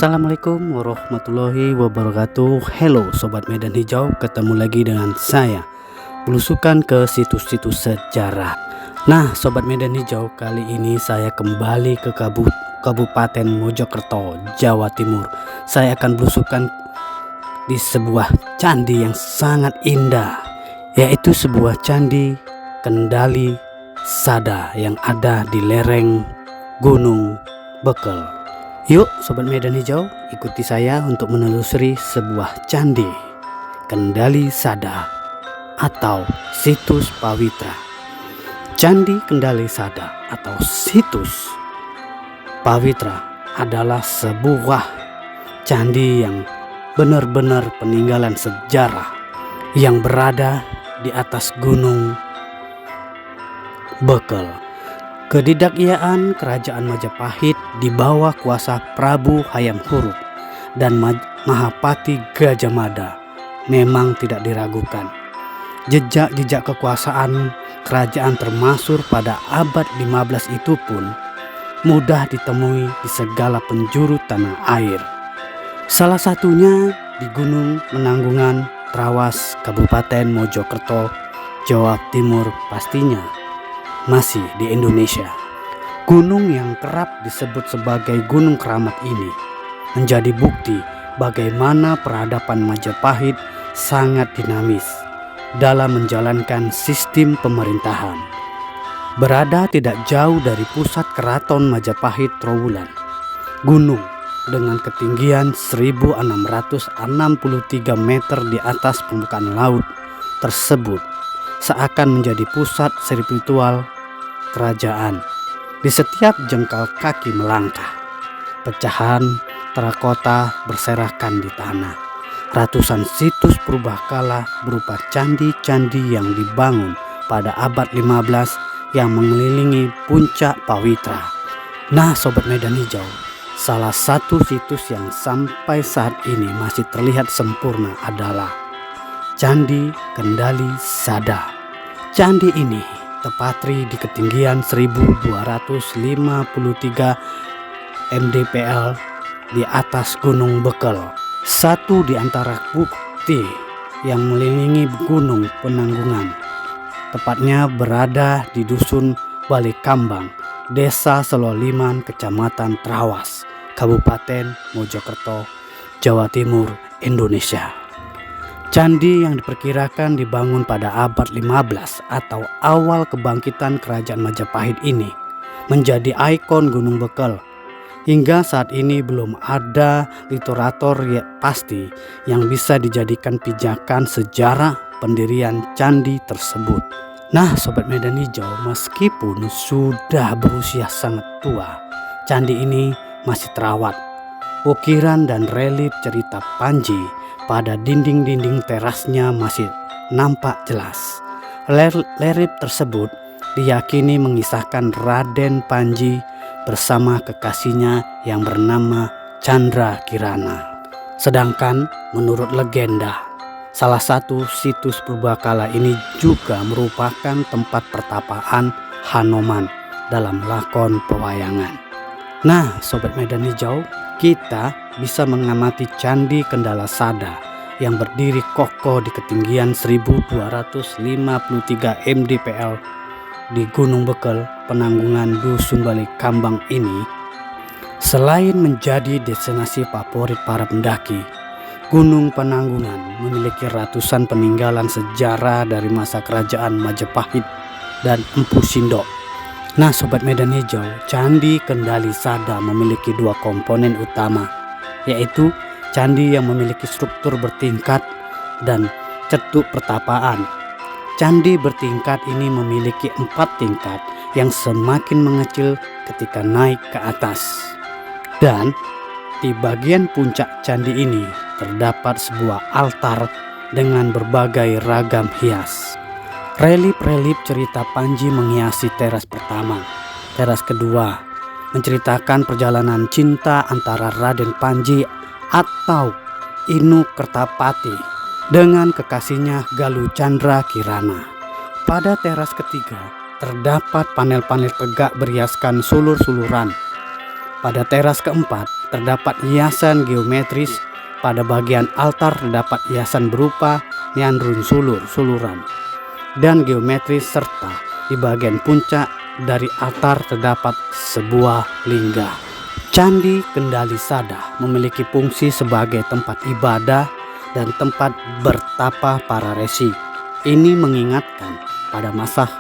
Assalamualaikum warahmatullahi wabarakatuh. Hello Sobat Medan Hijau, ketemu lagi dengan saya, belusukan ke situs-situs sejarah. Nah Sobat Medan Hijau, kali ini saya kembali ke Kabupaten Mojokerto, Jawa Timur. Saya akan belusukan di sebuah candi yang sangat indah, yaitu sebuah candi Kendali Sada yang ada di lereng Gunung Bekel. Yuk Sobat Medan Hijau, ikuti saya untuk menelusuri sebuah candi Kendali Sada atau situs Pawitra. Candi Kendali Sada atau situs Pawitra adalah sebuah candi yang benar-benar peninggalan sejarah yang berada di atas Gunung Bekel. Kedidakyaan Kerajaan Majapahit di bawah kuasa Prabu Hayam Huruk dan Mahapati Gajah Mada memang tidak diragukan. Jejak-jejak kekuasaan kerajaan termasuk pada abad 15 itu pun mudah ditemui di segala penjuru tanah air. Salah satunya di Gunung Penanggungan, Trawas, Kabupaten Mojokerto, Jawa Timur, pastinya masih di Indonesia. Gunung yang kerap disebut sebagai Gunung Keramat ini menjadi bukti bagaimana peradaban Majapahit sangat dinamis dalam menjalankan sistem pemerintahan. Berada tidak jauh dari pusat keraton Majapahit Trowulan, gunung dengan ketinggian 1663 meter di atas permukaan laut tersebut seakan menjadi pusat spiritual kerajaan. Di setiap jengkal kaki melangkah, pecahan terakota berserakan di tanah. Ratusan situs purbakala berupa candi-candi yang dibangun pada abad 15 yang mengelilingi puncak Pawitra. Nah Sobat Medan Hijau, salah satu situs yang sampai saat ini masih terlihat sempurna adalah Candi Kendali Sada. Candi ini terpatri di ketinggian 1253 mdpl di atas Gunung Bekel, satu di antara bukti yang mengelilingi Gunung Penanggungan. Tepatnya berada di Dusun Balikambang, Desa Seloliman, Kecamatan Trawas, Kabupaten Mojokerto, Jawa Timur, Indonesia. Candi yang diperkirakan dibangun pada abad 15 atau awal kebangkitan Kerajaan Majapahit ini menjadi ikon Gunung Bekel. Hingga saat ini belum ada literatur pasti yang bisa dijadikan pijakan sejarah pendirian candi tersebut. Nah Sobat Medan Hijau, meskipun sudah berusia sangat tua, candi ini masih terawat. Ukiran dan relief cerita Panji pada dinding-dinding terasnya masih nampak jelas. Relief tersebut diyakini mengisahkan Raden Panji bersama kekasihnya yang bernama Chandra Kirana. Sedangkan menurut legenda, salah satu situs purbakala ini juga merupakan tempat pertapaan Hanoman dalam lakon pewayangan. Nah Sobat Medan Hijau, kita bisa mengamati Candi Kendala Sada yang berdiri kokoh di ketinggian 1253 mdpl di Gunung Bekel, Penanggungan, Dusun Balikambang ini. Selain menjadi destinasi favorit para pendaki, Gunung Penanggungan memiliki ratusan peninggalan sejarah dari masa kerajaan Majapahit dan Empu Sindok. Nah Sobat Medan Hijau, Candi Kendali Sada memiliki dua komponen utama, yaitu candi yang memiliki struktur bertingkat dan cetuk pertapaan. Candi bertingkat ini memiliki 4 tingkat yang semakin mengecil ketika naik ke atas. Dan di bagian puncak candi ini terdapat sebuah altar dengan berbagai ragam hias. Relief cerita Panji menghiasi teras pertama. Teras kedua menceritakan perjalanan cinta antara Raden Panji atau Inu Kertapati dengan kekasihnya Galuh Chandra Kirana. Pada teras ketiga terdapat panel-panel tegak berhiaskan sulur-suluran Pada teras keempat terdapat hiasan geometris. Pada bagian altar terdapat hiasan berupa meandrun suluran dan geometris, serta di bagian puncak dari altar terdapat sebuah lingga. Candi Kendali Sada memiliki fungsi sebagai tempat ibadah dan tempat bertapa para resi. Ini mengingatkan pada masa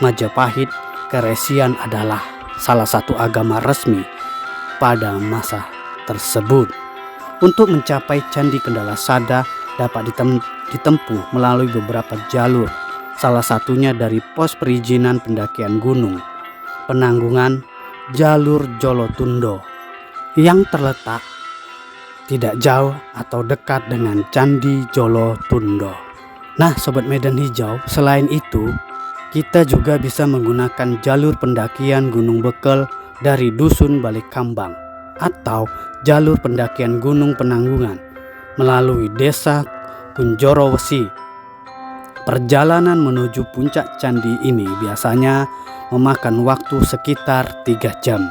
Majapahit, keresian adalah salah satu agama resmi pada masa tersebut. Untuk mencapai Candi Kendala Sada dapat ditempuh melalui beberapa jalur, salah satunya dari pos perizinan pendakian gunung Penanggungan jalur Jolotundo yang terletak tidak jauh atau dekat dengan Candi Jolotundo. Nah Sobat Medan Hijau, selain itu kita juga bisa menggunakan jalur pendakian Gunung Bekel dari Dusun Balikambang atau jalur pendakian Gunung Penanggungan melalui Desa Kunjoro Wesi. Perjalanan menuju puncak candi ini biasanya memakan waktu sekitar 3 jam.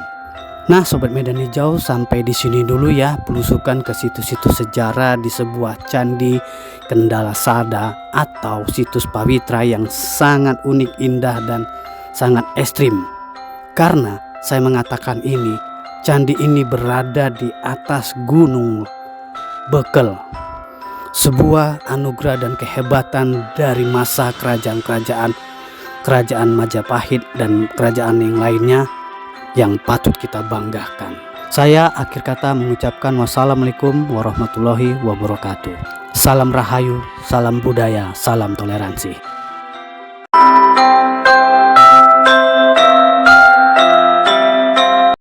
Nah Sobat Medan Hijau, sampai di sini dulu ya pelusukan ke situs-situs sejarah di sebuah Candi Kendala Sada atau situs pawitra yang sangat unik, indah dan sangat ekstrim. Karena saya mengatakan ini, candi ini berada di atas Gunung Bekel, sebuah anugerah dan kehebatan dari masa kerajaan Majapahit dan kerajaan yang lainnya yang patut kita banggakan. Saya akhir kata mengucapkan wassalamualaikum warahmatullahi wabarakatuh. Salam Rahayu, salam budaya, salam toleransi.